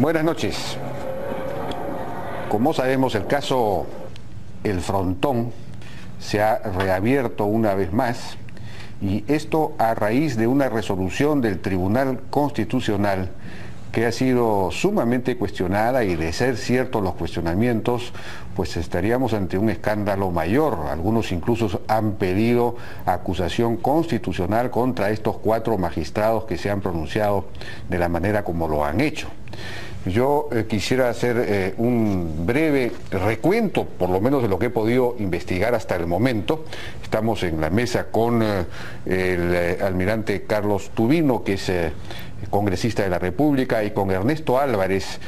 Buenas noches. Como sabemos, el caso El Frontón se ha reabierto una vez más, y esto a raíz de una resolución del Tribunal Constitucional que ha sido sumamente cuestionada, y de ser ciertos los cuestionamientos, pues estaríamos ante un escándalo mayor. Algunos incluso han pedido acusación constitucional contra estos 4 magistrados que se han pronunciado de la manera como lo han hecho. Yo quisiera hacer un breve recuento, por lo menos de lo que he podido investigar hasta el momento. Estamos en la mesa con el almirante Carlos Tubino, que es congresista de la República, y con Ernesto Álvarez,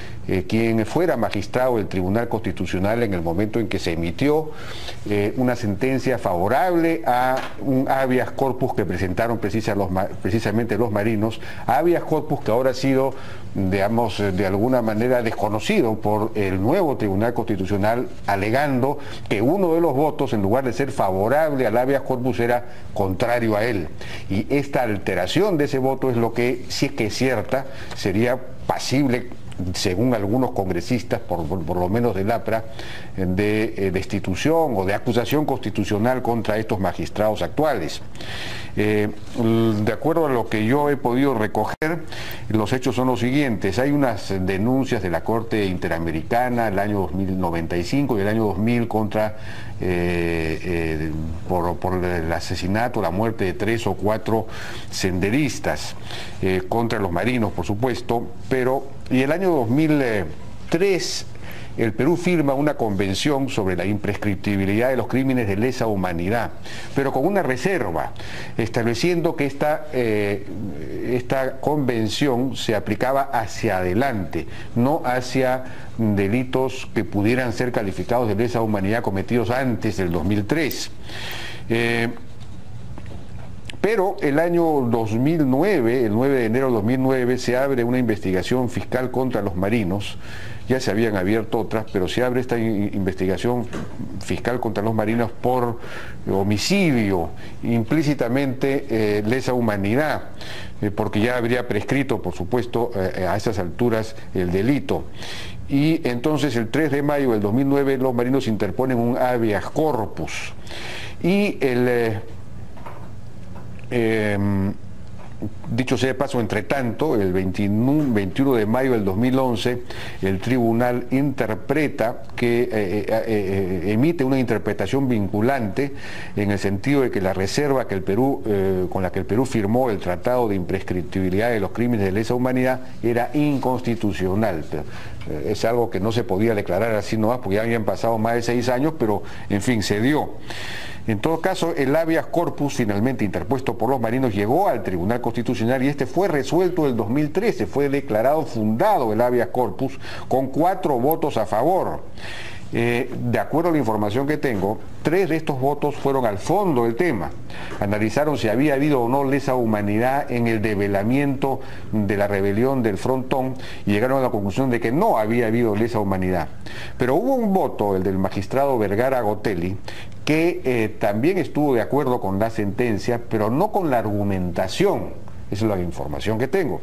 quien fuera magistrado del Tribunal Constitucional en el momento en que se emitió una sentencia favorable a un habeas corpus que presentaron precisamente los marinos, habeas corpus que ahora ha sido, digamos, de alguna manera desconocido por el nuevo Tribunal Constitucional, alegando que uno de los votos, en lugar de ser favorable al habeas corpus, era contrario a él. Y esta alteración de ese voto es lo que, si es que es cierta, sería pasible, según algunos congresistas, por lo menos del APRA, de destitución o de acusación constitucional contra estos magistrados actuales. De acuerdo a lo que yo he podido recoger, los hechos son los siguientes. Hay unas denuncias de la Corte Interamericana el año 2095 y el año 2000 contra por el asesinato, la muerte de 3 o 4 senderistas, contra los marinos, por supuesto, y el año 2003 el Perú firma una convención sobre la imprescriptibilidad de los crímenes de lesa humanidad, pero con una reserva, estableciendo que esta convención se aplicaba hacia adelante, no hacia delitos que pudieran ser calificados de lesa humanidad cometidos antes del 2003. Pero el año 2009, el 9 de enero de 2009, se abre una investigación fiscal contra los marinos. Ya se habían abierto otras, pero se abre esta investigación fiscal contra los marinos por homicidio, implícitamente lesa humanidad, porque ya habría prescrito, por supuesto, a esas alturas el delito. Y entonces el 3 de mayo del 2009 los marinos interponen un habeas corpus. Y dicho sea de paso, entre tanto, el 21 de mayo del 2011, el tribunal interpreta emite una interpretación vinculante, en el sentido de que la reserva que el Perú, con la que el Perú firmó el Tratado de Imprescriptibilidad de los Crímenes de Lesa Humanidad, era inconstitucional. Es algo que no se podía declarar así nomás, porque ya habían pasado más de 6 años, pero en fin, se dio. En todo caso, el habeas corpus finalmente interpuesto por los marinos llegó al Tribunal Constitucional, y este fue resuelto en el 2013, fue declarado fundado el habeas corpus con 4 votos a favor. De acuerdo a la información que tengo, 3 de estos votos fueron al fondo del tema. Analizaron si había habido o no lesa humanidad en el develamiento de la rebelión del Frontón, y llegaron a la conclusión de que no había habido lesa humanidad. Pero hubo un voto, el del magistrado Vergara Gotelli, que también estuvo de acuerdo con la sentencia, pero no con la argumentación. Esa es la información que tengo.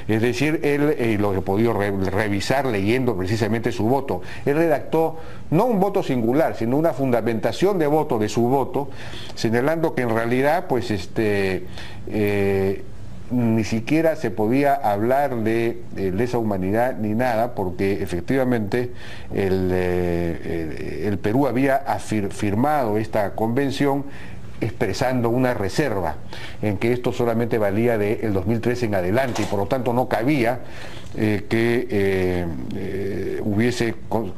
Es decir, él, lo que he podido revisar leyendo precisamente su voto, él redactó no un voto singular, sino una fundamentación de voto de su voto, señalando que en realidad, pues, ni siquiera se podía hablar de lesa humanidad ni nada, porque efectivamente el Perú había firmado esta convención expresando una reserva en que esto solamente valía del 2013 en adelante, y por lo tanto no cabía que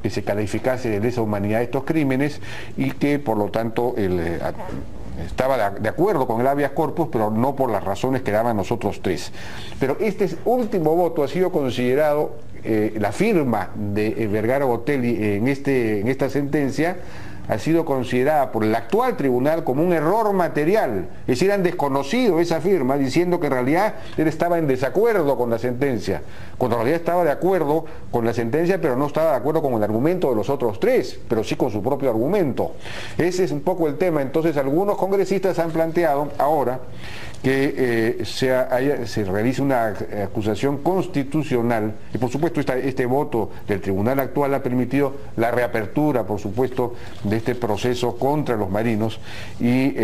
se calificase de lesa humanidad estos crímenes, y que por lo tanto estaba de acuerdo con el habeas corpus, pero no por las razones que daban los otros 3. Pero este último voto ha sido considerado, la firma de Vergara Gotelli en esta sentencia, ha sido considerada por el actual tribunal como un error material. Es decir, han desconocido esa firma, diciendo que en realidad él estaba en desacuerdo con la sentencia, cuando en realidad estaba de acuerdo con la sentencia, pero no estaba de acuerdo con el argumento de los otros 3, pero sí con su propio argumento. Ese es un poco el tema. Entonces algunos congresistas han planteado ahora que se realice una acusación constitucional, y por supuesto este voto del tribunal actual ha permitido la reapertura, por supuesto, de este proceso contra los marinos, y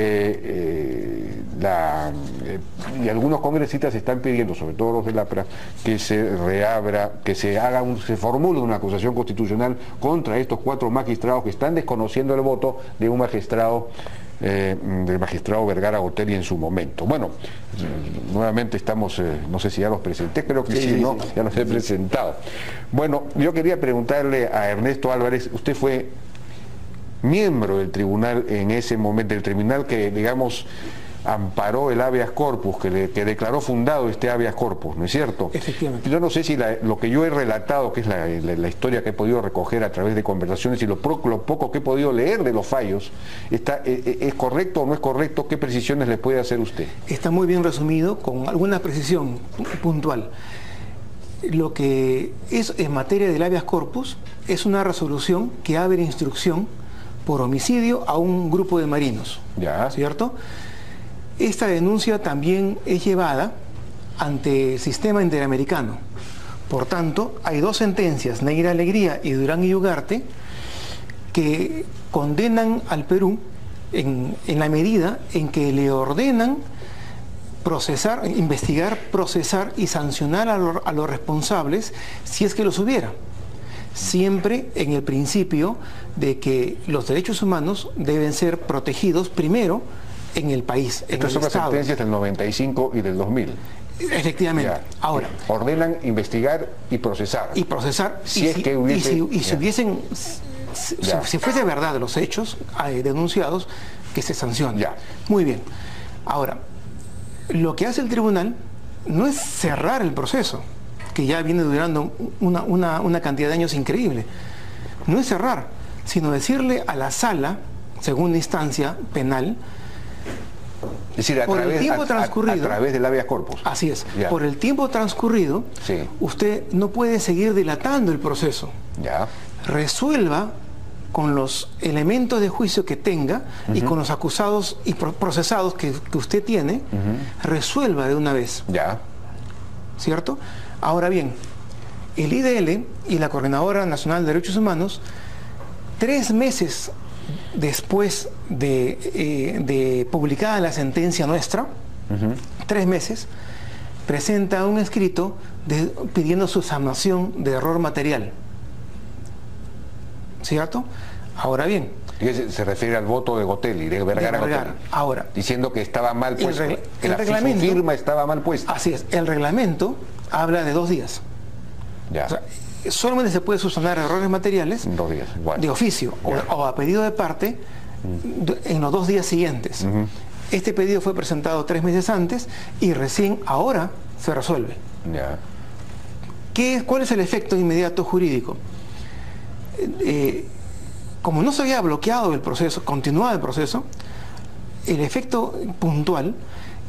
algunos congresistas están pidiendo, sobre todo los del APRA, que se reabra, que se formule una acusación constitucional contra estos 4 magistrados que están desconociendo el voto de un magistrado, del magistrado Vergara Gotelli en su momento. Bueno, nuevamente estamos, no sé si ya los presenté, creo que sí, ¿no? Ya los he presentado. Bueno, yo quería preguntarle a Ernesto Álvarez, usted fue miembro del tribunal en ese momento, del tribunal que, digamos, amparó el habeas corpus, que declaró fundado este habeas corpus, ¿no es cierto? Efectivamente. Yo no sé si lo que yo he relatado, que es la historia que he podido recoger a través de conversaciones, y lo poco que he podido leer de los fallos, ¿es correcto o no es correcto? ¿Qué precisiones le puede hacer usted? Está muy bien resumido, con alguna precisión puntual. Lo que es en materia del habeas corpus es una resolución que abre instrucción por homicidio a un grupo de marinos, ya, ¿cierto? Esta denuncia también es llevada ante el sistema interamericano. Por tanto, hay 2 sentencias, Neira Alegría y Durán y Ugarte, que condenan al Perú en la medida en que le ordenan procesar, investigar, procesar y sancionar a los responsables si es que los hubiera. Siempre en el principio de que los derechos humanos deben ser protegidos primero en el país, en el Estado. Estas son las sentencias del 95 y del 2000. Efectivamente. Ya. Ahora, ordenan investigar y procesar. Y procesar. Si hubiesen, si fuese verdad los hechos denunciados, que se sancione. Ya. Muy bien. Ahora, lo que hace el tribunal no es cerrar el proceso, que ya viene durando una cantidad de años increíble. No es cerrar, sino decirle a la sala, segunda instancia penal, es decir, a través del habeas corpus. Así es. Ya. Por el tiempo transcurrido, sí, usted no puede seguir dilatando el proceso. Ya. Resuelva con los elementos de juicio que tenga y con los acusados y procesados que usted tiene, resuelva de una vez. Ya. ¿Cierto? Ahora bien, el IDL y la Coordinadora Nacional de Derechos Humanos, 3 meses después de publicada la sentencia nuestra, 3 meses, presenta un escrito pidiendo su sanación de error material. ¿Cierto? Ahora bien. Se refiere al voto de Gotelli, de Vergara Gotelli. Ahora. Diciendo que estaba mal puesto. El reglamento, su firma estaba mal puesta. Así es. El reglamento habla de 2 días. Ya. O sea, solamente se puede subsanar errores materiales 2 días, igual, de oficio o a pedido de parte en los 2 días siguientes. Este pedido fue presentado 3 meses antes y recién ahora se resuelve. Ya. ¿Cuál es el efecto inmediato jurídico? Como no se había bloqueado el proceso, continuaba el proceso, el efecto puntual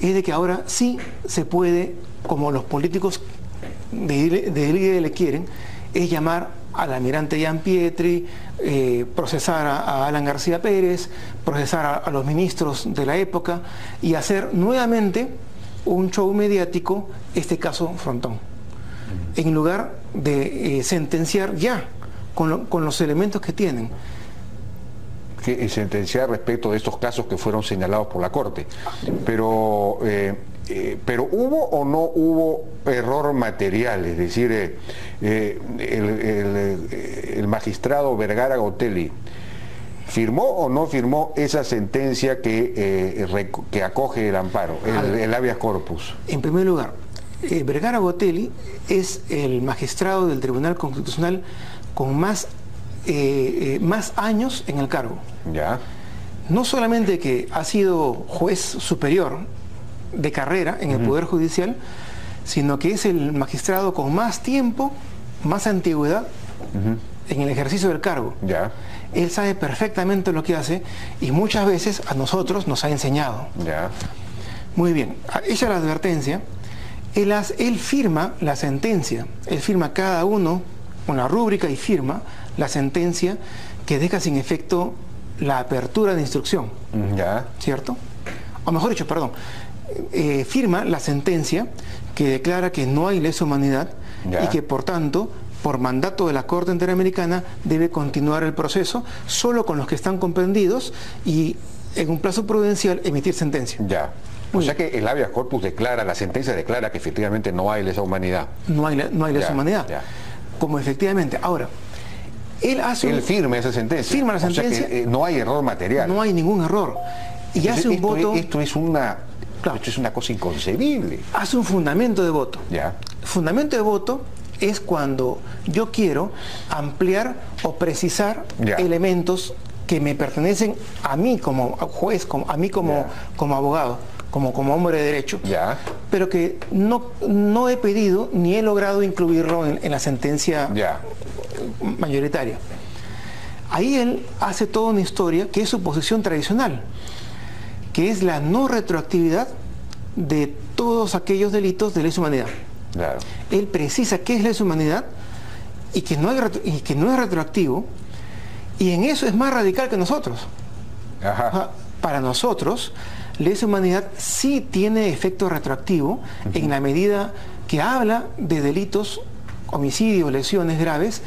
es de que ahora sí se puede, como los políticos de IDL quieren, es llamar al almirante Jean Pietri, procesar a Alan García Pérez, procesar a los ministros de la época y hacer nuevamente un show mediático, este caso Frontón, en lugar de sentenciar ya con los elementos que tienen. Que sentenciar respecto de estos casos que fueron señalados por la Corte. Pero ¿hubo o no hubo error material? Es decir, el magistrado Vergara Gotelli, ¿firmó o no firmó esa sentencia que acoge el amparo, el habeas corpus? En primer lugar, Vergara Gotelli es el magistrado del Tribunal Constitucional con más años en el cargo. Ya. No solamente que ha sido juez superior de carrera en el Poder Judicial, sino que es el magistrado con más tiempo, más antigüedad en el ejercicio del cargo. Ya. Él sabe perfectamente lo que hace y muchas veces a nosotros nos ha enseñado. Ya. Muy bien, hecha la advertencia, él firma la sentencia, él firma cada uno una rúbrica y firma la sentencia que deja sin efecto la apertura de instrucción. Ya. ¿Cierto? O mejor dicho, perdón, firma la sentencia que declara que no hay lesa humanidad y que por tanto, por mandato de la Corte Interamericana, debe continuar el proceso solo con los que están comprendidos y en un plazo prudencial emitir sentencia. Ya. O sea que el habeas corpus declara, la sentencia declara que efectivamente no hay lesa humanidad. No hay lesa humanidad. Ya. Como efectivamente. Ahora, él firma esa sentencia. Firma la sentencia. O sea que no hay error material. No hay ningún error. Y entonces, hace un voto. Esto es una cosa inconcebible. Hace un fundamento de voto. Ya. Fundamento de voto es cuando yo quiero ampliar o precisar elementos que me pertenecen a mí como juez, a mí como abogado, como hombre de derecho, pero que no he pedido ni he logrado incluirlo en la sentencia mayoritaria. Ahí él hace toda una historia que es su posición tradicional, que es la no retroactividad de todos aquellos delitos de lesa humanidad. Claro. Él precisa qué es lesa humanidad y que no es retroactivo, y en eso es más radical que nosotros. Ajá. O sea, para nosotros, lesa humanidad sí tiene efecto retroactivo en la medida que habla de delitos, homicidios, lesiones graves,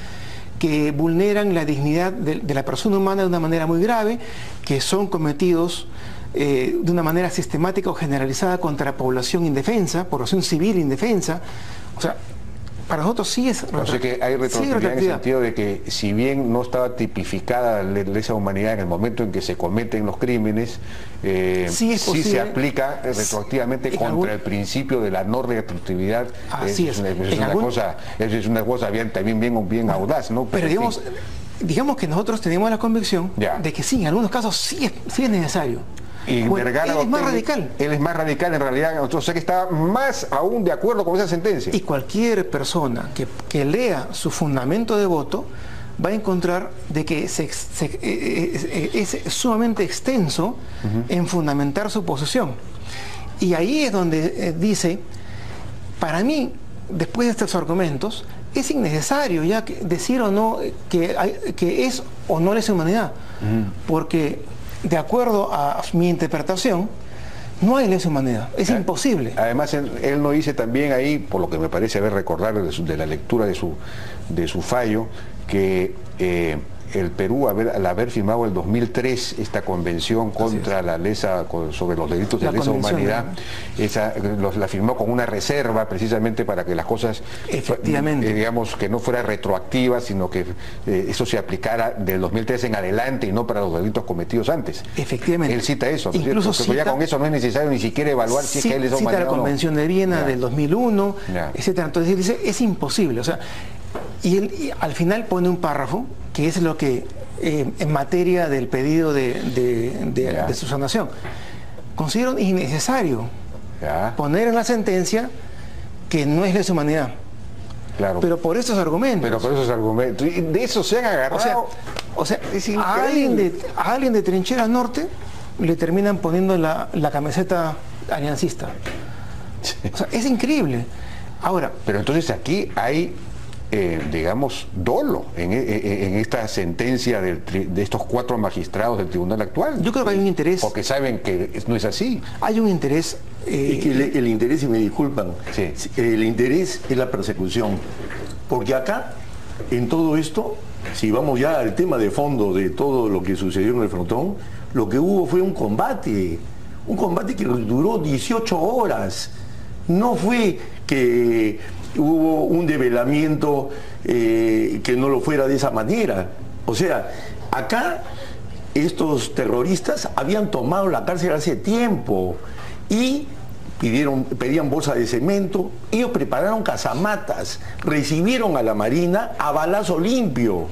que vulneran la dignidad de la persona humana de una manera muy grave, que son cometidos de una manera sistemática o generalizada contra la población indefensa, población civil indefensa. O sea, para nosotros sí es retroactividad. O sea que hay retroactividad en el sentido de que si bien no estaba tipificada la lesa humanidad en el momento en que se cometen los crímenes, sí se aplica retroactivamente contra el principio de la no retroactividad. Así es. Es una cosa también bien audaz, ¿no? Pero digamos que nosotros tenemos la convicción de que sí, en algunos casos sí es necesario. Y Vergara, él es más radical. Él es más radical en realidad, o sea que está más aún de acuerdo con esa sentencia. Y cualquier persona que lea su fundamento de voto va a encontrar de que es sumamente extenso en fundamentar su posición. Y ahí es donde dice, para mí, después de estos argumentos, es innecesario ya decir o no que es o no lesa humanidad, porque de acuerdo a mi interpretación, no hay lesa humanidad, es imposible. Además, él no dice también ahí, por lo que me parece haber recordado de la lectura de su fallo, que el Perú, al haber firmado en el 2003 esta convención contra la lesa, sobre los delitos de lesa humanidad, la firmó con una reserva precisamente para que las cosas, efectivamente, digamos, que no fuera retroactiva, sino que eso se aplicara del 2003 en adelante y no para los delitos cometidos antes. Efectivamente. Él cita eso, incluso porque ya con eso no es necesario ni siquiera evaluar si es que él es humanidad. Cita la Convención de Viena del 2001, etcétera. Entonces él dice, es imposible. O sea, y él al final pone un párrafo que es lo que en materia del pedido de subsanación considero innecesario poner en la sentencia que no es lesa humanidad. Claro. Pero por esos argumentos. Y de eso se han agarrado. O sea a alguien de Trinchera Norte le terminan poniendo la camiseta aliancista. O sea, es increíble. Ahora. Pero entonces aquí hay digamos, dolo en esta sentencia de estos 4 magistrados del tribunal actual. Yo creo que hay un interés. Porque saben que no es así. Hay un interés. Es que el interés, y me disculpan, el interés es la persecución. Porque acá, en todo esto, si vamos ya al tema de fondo de todo lo que sucedió en el frontón, lo que hubo fue un combate que duró 18 horas. No fue que hubo un develamiento que no lo fuera de esa manera. O sea, acá estos terroristas habían tomado la cárcel hace tiempo y pedían bolsa de cemento, ellos prepararon casamatas, recibieron a la Marina a balazo limpio.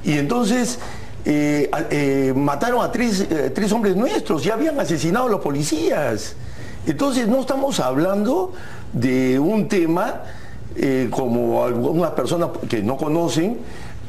Y entonces mataron a tres hombres nuestros, ya habían asesinado a los policías. Entonces no estamos hablando de un tema como algunas personas que no conocen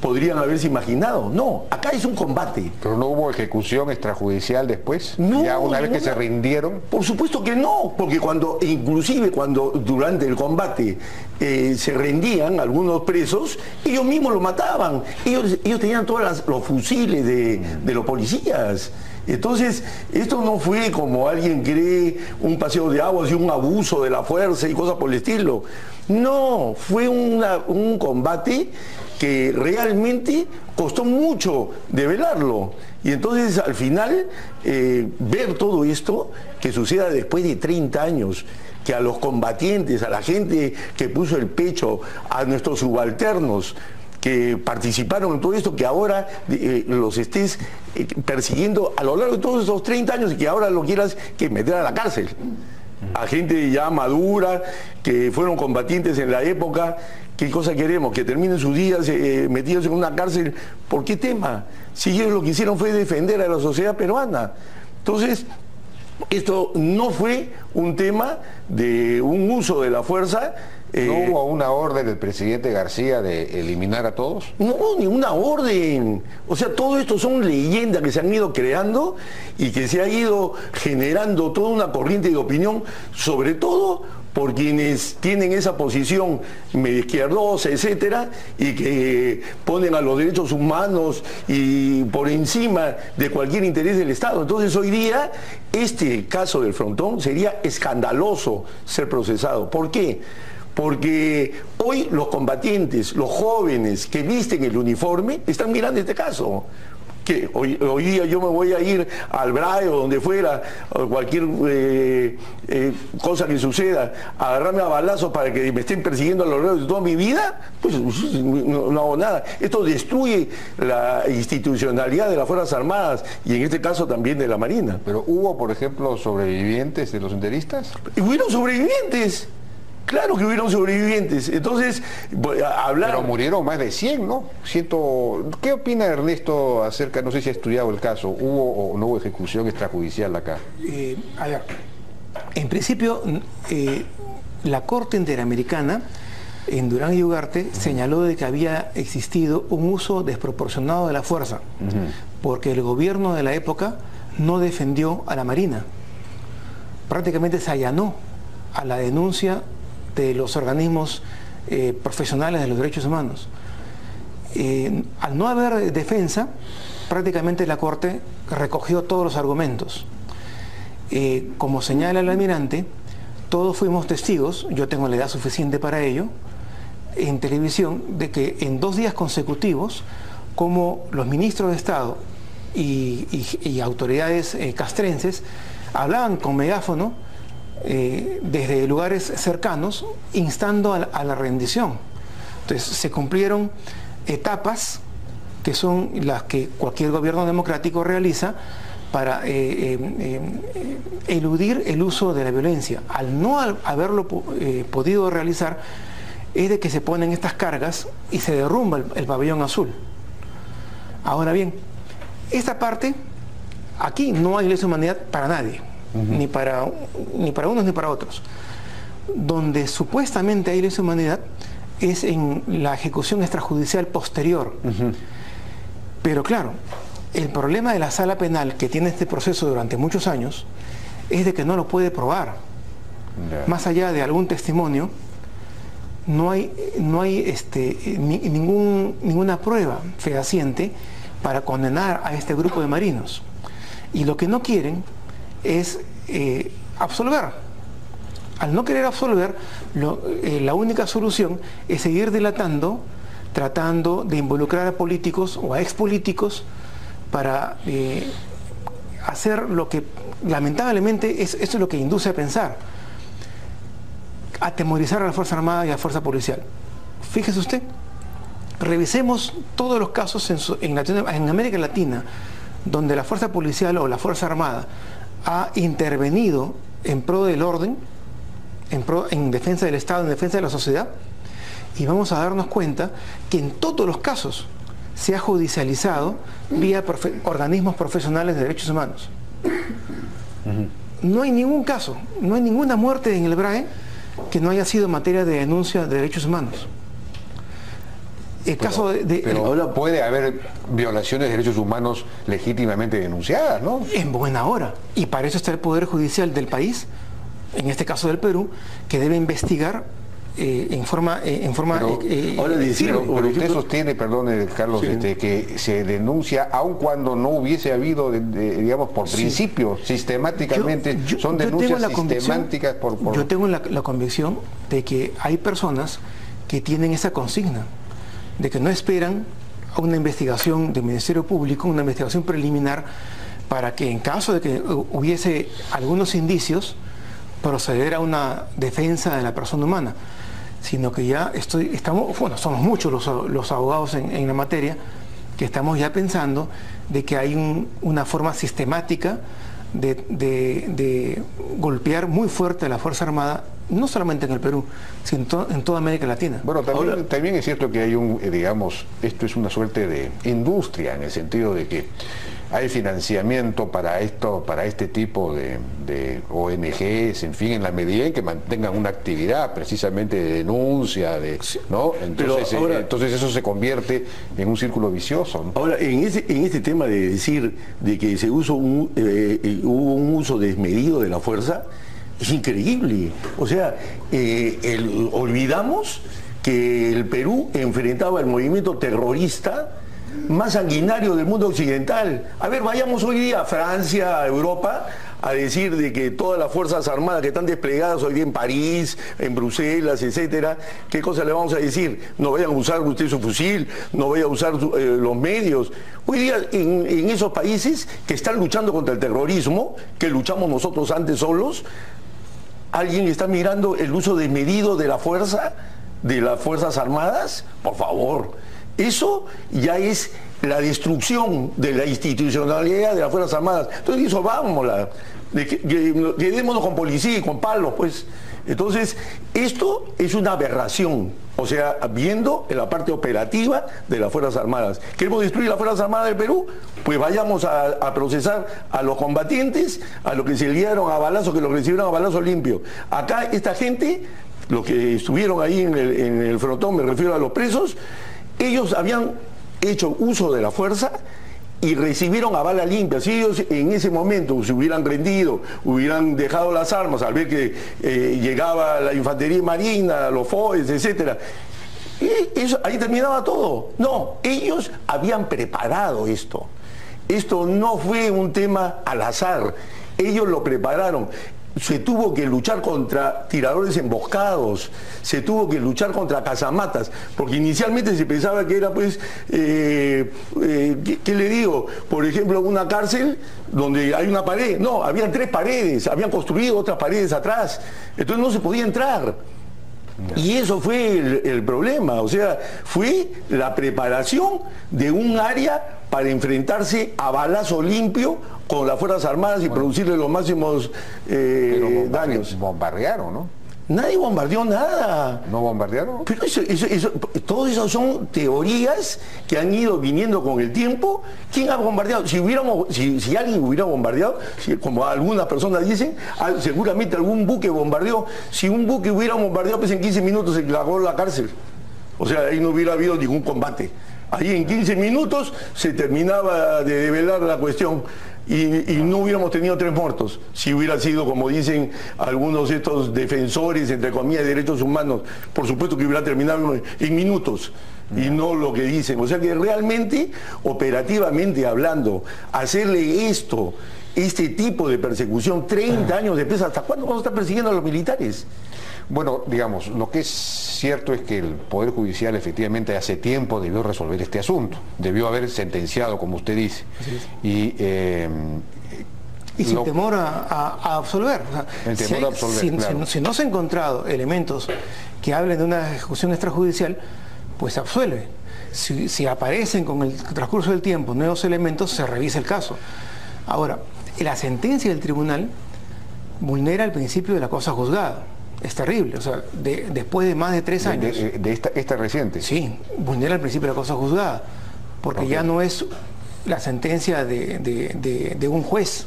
podrían haberse imaginado. No, acá es un combate. ¿Pero no hubo ejecución extrajudicial después? No, ¿Ya una vez que se rindieron? Por supuesto que no, porque inclusive cuando durante el combate se rendían algunos presos, ellos mismos los mataban. Ellos tenían todos los fusiles de los policías. Entonces, esto no fue como alguien cree un paseo de aguas y un abuso de la fuerza y cosas por el estilo. No, fue un combate que realmente costó mucho develarlo. Y entonces al final ver todo esto que suceda después de 30 años, que a los combatientes, a la gente que puso el pecho, a nuestros subalternos que participaron en todo esto, que ahora los estés persiguiendo a lo largo de todos esos 30 años y que ahora lo quieras que meter a la cárcel. A gente ya madura, que fueron combatientes en la época. ¿Qué cosa queremos? ¿Que terminen sus días metidos en una cárcel? ¿Por qué tema? Si ellos lo que hicieron fue defender a la sociedad peruana. Entonces, esto no fue un tema de un uso de la fuerza. ¿No hubo una orden del presidente García de eliminar a todos? No hubo ninguna orden. O sea, todo esto son leyendas que se han ido creando y que se ha ido generando toda una corriente de opinión, sobre todo por quienes tienen esa posición medio izquierdosa, etcétera, y que ponen a los derechos humanos y por encima de cualquier interés del Estado. Entonces hoy día este caso del Frontón sería escandaloso ser procesado. ¿Por qué? Porque hoy los combatientes, los jóvenes que visten el uniforme, están mirando este caso. Que hoy día yo me voy a ir al BRAE o donde fuera, o cualquier cosa que suceda, a agarrarme a balazos para que me estén persiguiendo a lo largo de toda mi vida, pues no hago nada. Esto destruye la institucionalidad de las Fuerzas Armadas y en este caso también de la Marina. Pero hubo, por ejemplo, sobrevivientes de los senderistas. Hubieron sobrevivientes. Claro que hubieron sobrevivientes. Entonces, hablar... Pero murieron más de 100, ¿no? ¿Qué opina Ernesto acerca, no sé si ha estudiado el caso, hubo o no hubo ejecución extrajudicial acá? A ver, en principio, la Corte Interamericana en Durán y Ugarte señaló de que había existido un uso desproporcionado de la fuerza, porque el gobierno de la época no defendió a la Marina. Prácticamente se allanó a la denuncia de los organismos profesionales de los derechos humanos. Al no haber defensa, prácticamente la Corte recogió todos los argumentos. Como señala el almirante, todos fuimos testigos, yo tengo la edad suficiente para ello, en televisión, de que en 2 días consecutivos, como los ministros de Estado y autoridades castrenses hablaban con megáfono desde lugares cercanos, instando a la rendición. Entonces se cumplieron etapas que son las que cualquier gobierno democrático realiza para eludir el uso de la violencia. Al no haberlo podido realizar, es de que se ponen estas cargas y se derrumba el pabellón azul. Ahora bien, esta parte, aquí no hay lesa humanidad para nadie. Ni para unos ni para otros. Donde supuestamente hay lesa humanidad es en la ejecución extrajudicial posterior. Pero claro, el problema de la sala penal que tiene este proceso durante muchos años es de que no lo puede probar. Más allá de algún testimonio, no hay ninguna prueba fehaciente para condenar a este grupo de marinos. Y lo que no quieren es absolver. Al no querer absolver, la única solución es seguir dilatando, tratando de involucrar a políticos o a expolíticos para hacer lo que lamentablemente esto es lo que induce a pensar: atemorizar a la Fuerza Armada y a la Fuerza Policial. Fíjese usted, revisemos todos los casos en América Latina donde la Fuerza Policial o la Fuerza Armada ha intervenido en pro del orden, en defensa del Estado, en defensa de la sociedad, y vamos a darnos cuenta que en todos los casos se ha judicializado vía organismos profesionales de derechos humanos. No hay ningún caso, no hay ninguna muerte en el BRAE que no haya sido materia de denuncia de derechos humanos. Pero ahora puede haber violaciones de derechos humanos legítimamente denunciadas, ¿no? En buena hora. Y para eso está el Poder Judicial del país, en este caso del Perú, que debe investigar en forma ahora pero usted sostiene, perdón, Carlos, sí, que se denuncia aun cuando no hubiese habido, digamos, por principio, sistemáticamente, son denuncias sistemáticas por... Yo tengo la convicción de que hay personas que tienen esa consigna, de que no esperan a una investigación del Ministerio Público, una investigación preliminar, para que en caso de que hubiese algunos indicios, proceder a una defensa de la persona humana, sino que ya somos muchos los abogados en la materia, que estamos ya pensando de que hay una forma sistemática de golpear muy fuerte a la Fuerza Armada, no solamente en el Perú, sino en toda América Latina. Bueno, también es cierto que hay digamos, esto es una suerte de industria, en el sentido de que hay financiamiento para este tipo de ONGs, en fin, en la medida en que mantengan una actividad precisamente de denuncia, ¿no? Entonces eso se convierte en un círculo vicioso, ¿no? Ahora, en este tema de decir de que se hubo un uso desmedido de la fuerza, es increíble. O sea, olvidamos que el Perú enfrentaba el movimiento terrorista más sanguinario del mundo occidental. A ver, vayamos hoy día a Francia, a Europa, a decir de que todas las fuerzas armadas que están desplegadas hoy día en París, en Bruselas, etcétera, ¿qué cosa le vamos a decir? No vayan a usar usted su fusil, no vaya a usar los medios. Hoy día en esos países que están luchando contra el terrorismo, que luchamos nosotros antes solos, ¿alguien está mirando el uso desmedido de la fuerza, de las Fuerzas Armadas? Por favor. Eso ya es la destrucción de la institucionalidad de las Fuerzas Armadas. Entonces eso vámonos, quedémonos con policía y con palos, pues. Entonces, esto es una aberración, o sea, viendo en la parte operativa de las Fuerzas Armadas. ¿Queremos destruir las Fuerzas Armadas del Perú? Pues vayamos a procesar a los combatientes, a los que se liaron a balazos, que los recibieron a balazos limpios. Acá esta gente, los que estuvieron ahí en el frontón, me refiero a los presos, ellos habían hecho uso de la fuerza y recibieron a bala limpia. Si ellos en ese momento se hubieran rendido, hubieran dejado las armas al ver que llegaba la infantería marina, los FOES, etcétera, ahí terminaba todo. No, ellos habían preparado esto. Esto no fue un tema al azar. Ellos lo prepararon. Se tuvo que luchar contra tiradores emboscados, se tuvo que luchar contra casamatas, porque inicialmente se pensaba que era, pues, ¿qué le digo? Por ejemplo, una cárcel donde hay una pared. No, habían 3 paredes, habían construido otras paredes atrás, entonces no se podía entrar. Y eso fue el problema, o sea, fue la preparación de un área para enfrentarse a balazo limpio con las Fuerzas Armadas y producirle los máximos daños. Bombardearon, ¿no? Nadie bombardeó nada. ¿No bombardearon? Pero todo eso son teorías que han ido viniendo con el tiempo. ¿Quién ha bombardeado? Si alguien hubiera bombardeado, como algunas personas dicen, seguramente algún buque bombardeó. Si un buque hubiera bombardeado, pues en 15 minutos se acabó la cárcel. O sea, ahí no hubiera habido ningún combate. Ahí en 15 minutos se terminaba de develar la cuestión. Y no hubiéramos tenido 3 muertos, si hubiera sido, como dicen algunos de estos defensores, entre comillas, de derechos humanos. Por supuesto que hubiera terminado en minutos, y no lo que dicen. O sea que realmente, operativamente hablando, hacerle este tipo de persecución, 30 años después, ¿hasta cuándo vamos a estar persiguiendo a los militares? Bueno, digamos, lo que es cierto es que el Poder Judicial efectivamente hace tiempo debió resolver este asunto, debió haber sentenciado, como usted dice, y sin temor a absolver. O sea, si no se han encontrado elementos que hablen de una ejecución extrajudicial, pues se absuelve. Si aparecen con el transcurso del tiempo nuevos elementos, se revisa el caso. Ahora, la sentencia del tribunal vulnera el principio de la cosa juzgada. Es terrible, o sea, después de más de 3 años. De esta reciente. Sí, vulnera el principio de la cosa juzgada, porque ya no es la sentencia de un juez,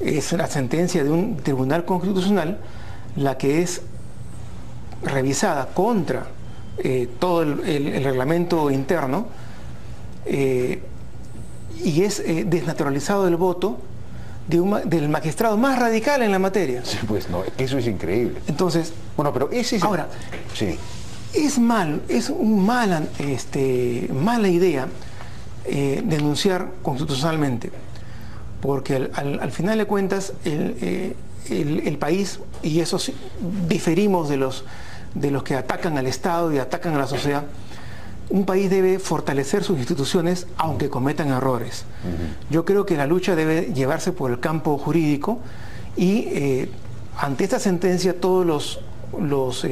es la sentencia de un tribunal constitucional la que es revisada contra todo el reglamento interno y es desnaturalizado el voto del magistrado más radical en la materia. Sí, pues no, eso es increíble. Entonces, bueno, pero ese es ahora, sí. es mala idea denunciar constitucionalmente, porque al final de cuentas el país, y eso sí, diferimos de los que atacan al Estado y atacan a la sociedad. Un país debe fortalecer sus instituciones aunque cometan errores. Yo creo que la lucha debe llevarse por el campo jurídico y ante esta sentencia todos los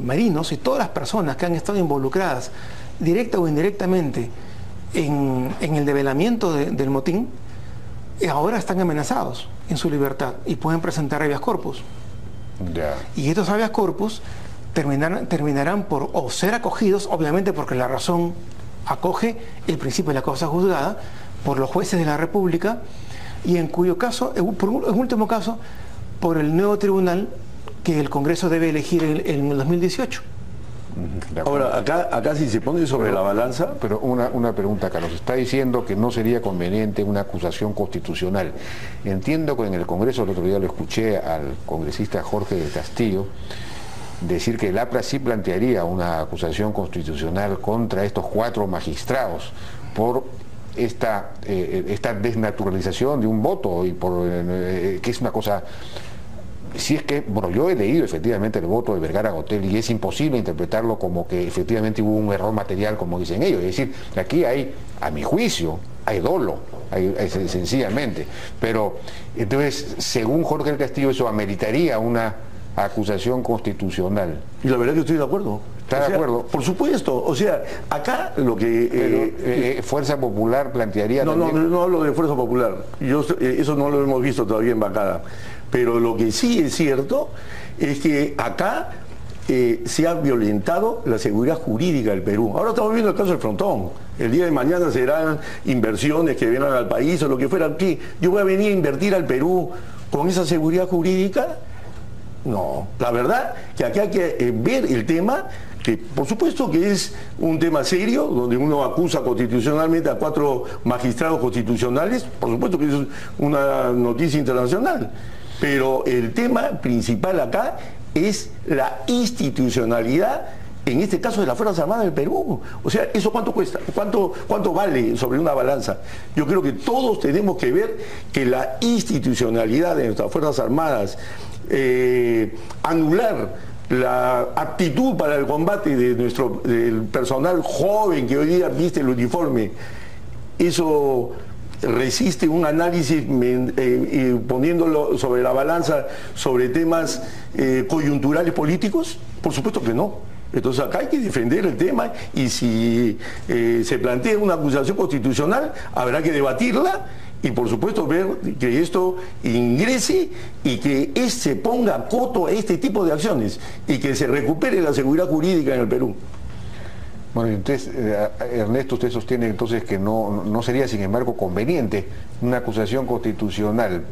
marinos y todas las personas que han estado involucradas directa o indirectamente en el develamiento del motín ahora están amenazados en su libertad y pueden presentar habeas corpus. Y estos habeas corpus terminarán por o ser acogidos, obviamente porque la razón acoge el principio de la causa juzgada, por los jueces de la República, y en cuyo caso, en último caso, por el nuevo tribunal que el Congreso debe elegir en el 2018. Ahora, acá si se pone sobre la balanza... Pero una pregunta, Carlos. Está diciendo que no sería conveniente una acusación constitucional. Entiendo que en el Congreso, el otro día lo escuché al congresista Jorge del Castillo, decir que el APRA sí plantearía una acusación constitucional contra estos 4 magistrados por esta desnaturalización de un voto y por que es una cosa. Si es que, bueno, yo he leído efectivamente el voto de Vergara Gotelli y es imposible interpretarlo como que efectivamente hubo un error material como dicen ellos. Es decir, aquí hay, a mi juicio, hay dolo, sencillamente. Pero entonces, según Jorge del Castillo, eso ameritaría una acusación constitucional. Y la verdad que estoy de acuerdo. ¿Está de acuerdo? Por supuesto. O sea, acá lo que... Fuerza Popular plantearía... No hablo de Fuerza Popular. Eso no lo hemos visto todavía en bancada. Pero lo que sí es cierto es que acá se ha violentado la seguridad jurídica del Perú. Ahora estamos viendo el caso del Frontón. El día de mañana serán inversiones que vengan al país o lo que fuera. ¿Qué? ¿Yo voy a venir a invertir al Perú con esa seguridad jurídica? No, la verdad que aquí hay que ver el tema, que por supuesto que es un tema serio, donde uno acusa constitucionalmente a 4 magistrados constitucionales, por supuesto que es una noticia internacional, pero el tema principal acá es la institucionalidad, en este caso de las Fuerzas Armadas del Perú. O sea, ¿eso cuánto cuesta? ¿Cuánto vale sobre una balanza? Yo creo que todos tenemos que ver que la institucionalidad de nuestras Fuerzas Armadas, anular la aptitud para el combate del personal joven que hoy día viste el uniforme, eso resiste un análisis poniéndolo sobre la balanza sobre temas coyunturales políticos? Por supuesto que no. Entonces acá hay que defender el tema y si se plantea una acusación constitucional habrá que debatirla y por supuesto ver que esto ingrese y que se ponga coto a este tipo de acciones y que se recupere la seguridad jurídica en el Perú. Bueno, entonces, Ernesto, usted sostiene entonces que no sería, sin embargo, conveniente una acusación constitucional.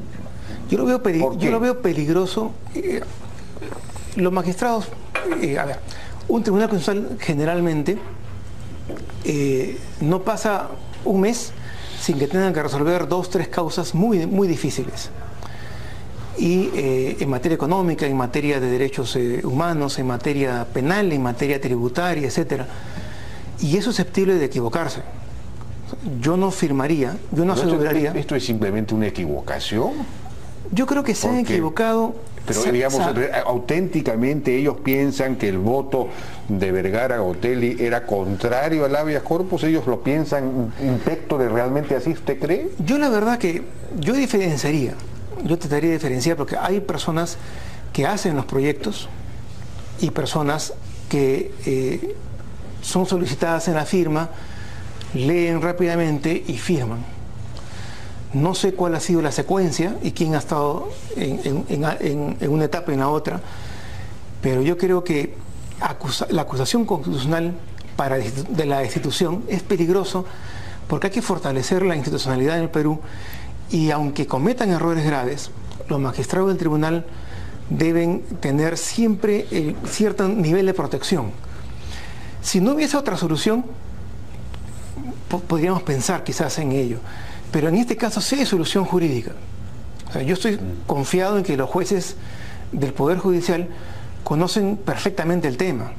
Yo lo veo peligroso. Los magistrados, un tribunal constitucional generalmente no pasa un mes sin que tengan que resolver 2 o 3 causas muy, muy difíciles. Y en materia económica, en materia de derechos humanos, en materia penal, en materia tributaria, etcétera. Y es susceptible de equivocarse. Yo no firmaría, yo no aseguraría... ¿Esto es simplemente una equivocación? Yo creo que se han equivocado... Pero digamos, auténticamente ellos piensan que el voto de Vergara Gotelli era contrario al habeas corpus, ellos lo piensan impecto de realmente así, ¿usted cree? Yo la verdad que yo diferenciaría, yo trataría de diferenciar porque hay personas que hacen los proyectos y personas que son solicitadas en la firma, leen rápidamente y firman. No sé cuál ha sido la secuencia y quién ha estado en una etapa y en la otra, pero yo creo que la acusación constitucional de la institución es peligroso porque hay que fortalecer la institucionalidad en el Perú y aunque cometan errores graves, los magistrados del tribunal deben tener siempre cierto nivel de protección. Si no hubiese otra solución, podríamos pensar quizás en ello. Pero en este caso sí hay solución jurídica. O sea, yo estoy confiado en que los jueces del Poder Judicial conocen perfectamente el tema,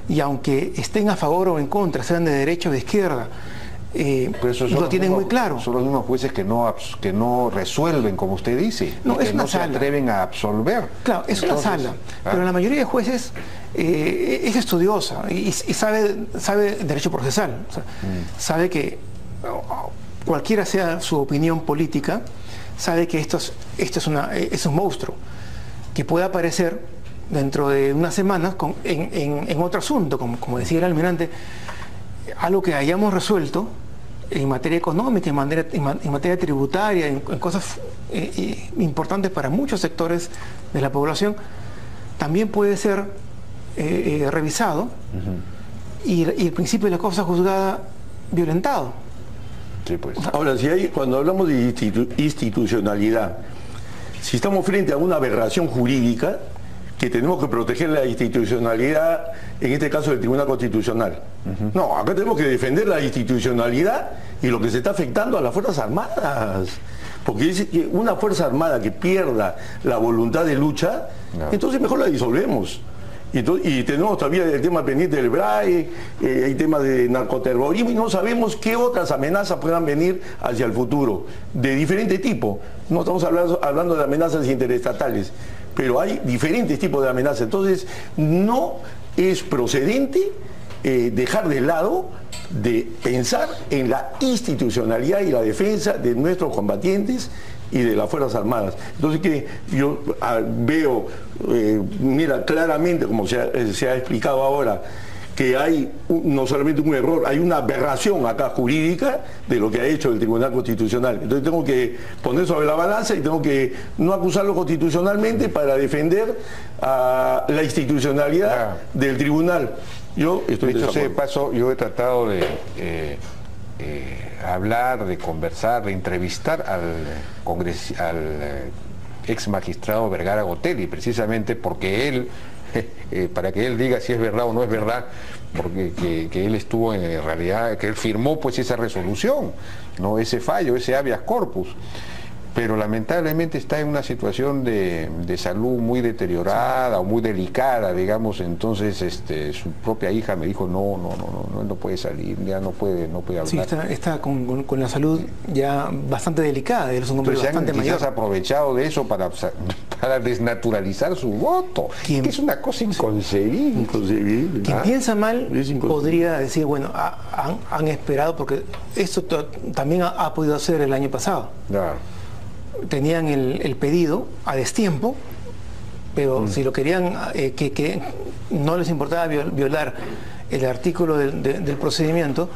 y aunque estén a favor o en contra, sean de derecha o de izquierda, lo tienen muy claro. Son los mismos jueces que no resuelven, como usted dice, no, y que no se atreven a absolver. Claro, es una sala, pero la mayoría de jueces es estudiosa y sabe derecho procesal. O sea, sabe que cualquiera sea su opinión política, sabe que esto es un monstruo que puede aparecer dentro de unas semanas en otro asunto, como decía el almirante, algo que hayamos resuelto en materia económica, en materia tributaria, en cosas importantes para muchos sectores de la población, también puede ser revisado y el principio de la causa juzgada violentado. Sí, pues. Ahora, cuando hablamos de institucionalidad, si estamos frente a una aberración jurídica, que tenemos que proteger la institucionalidad, en este caso del Tribunal Constitucional. No, acá tenemos que defender la institucionalidad y lo que se está afectando a las Fuerzas Armadas. Porque es una Fuerza Armada que pierda la voluntad de lucha, entonces mejor la disolvemos. Y tenemos todavía el tema pendiente del BRAE, hay temas de narcoterrorismo y no sabemos qué otras amenazas puedan venir hacia el futuro, de diferente tipo. No estamos hablando de amenazas interestatales, pero hay diferentes tipos de amenazas. Entonces, no es procedente dejar de lado de pensar en la institucionalidad y la defensa de nuestros combatientes y de las Fuerzas Armadas. Entonces, que yo veo, mira, claramente, como se ha explicado ahora, que hay no solamente un error, hay una aberración acá jurídica de lo que ha hecho el Tribunal Constitucional. Entonces tengo que poner sobre la balanza y tengo que no acusarlo constitucionalmente para defender a la institucionalidad del tribunal. Yo estoy de ese paso, yo he tratado de hablar, de conversar, de entrevistar al ex magistrado Vergara Gotelli, precisamente porque él, para que él diga si es verdad o no es verdad, porque que él estuvo en realidad, que él firmó pues esa resolución, no ese fallo, ese habeas corpus, pero lamentablemente está en una situación de salud muy deteriorada o muy delicada, digamos. Entonces su propia hija me dijo no puede salir, ya no puede hablar. Sí, está con la salud ya bastante delicada, él es un hombre bastante mayor. Quizás aprovechado de eso para desnaturalizar su voto, que es una cosa inconcebible. Quien piensa mal podría decir, bueno, han esperado, porque esto también ha podido hacer el año pasado. Claro. Tenían el pedido a destiempo, pero si lo querían, que no les importaba violar el artículo del procedimiento,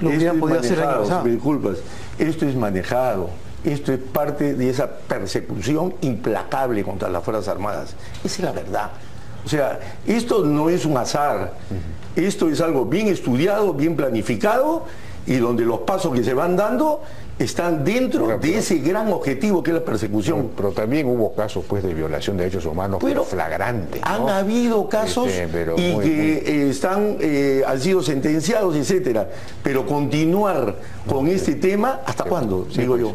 lo hubieran podido hacer el año pasado. Me disculpas, esto es manejado, esto es parte de esa persecución implacable contra las Fuerzas Armadas. Esa es la verdad. O sea, esto no es un azar, esto es algo bien estudiado, bien planificado, y donde los pasos que se van dando están dentro de ese gran objetivo que es la persecución. Pero también hubo casos pues de violación de derechos humanos, pero flagrantes, ¿no? Han habido casos han sido sentenciados, etcétera. Pero continuar con este tema, ¿hasta cuándo? Sí, digo yo.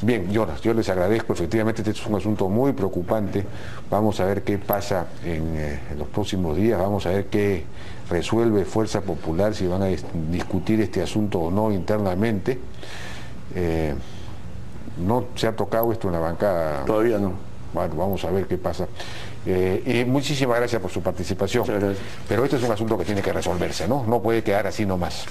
Bien, yo les agradezco, efectivamente este es un asunto muy preocupante. Vamos a ver qué pasa en los próximos días, vamos a ver qué resuelve Fuerza Popular, si van a discutir este asunto o no internamente. No se ha tocado esto en la bancada. Todavía no. Bueno, vamos a ver qué pasa. Y muchísimas gracias por su participación. Muchas gracias. Pero este es un asunto que tiene que resolverse, ¿no? No puede quedar así nomás.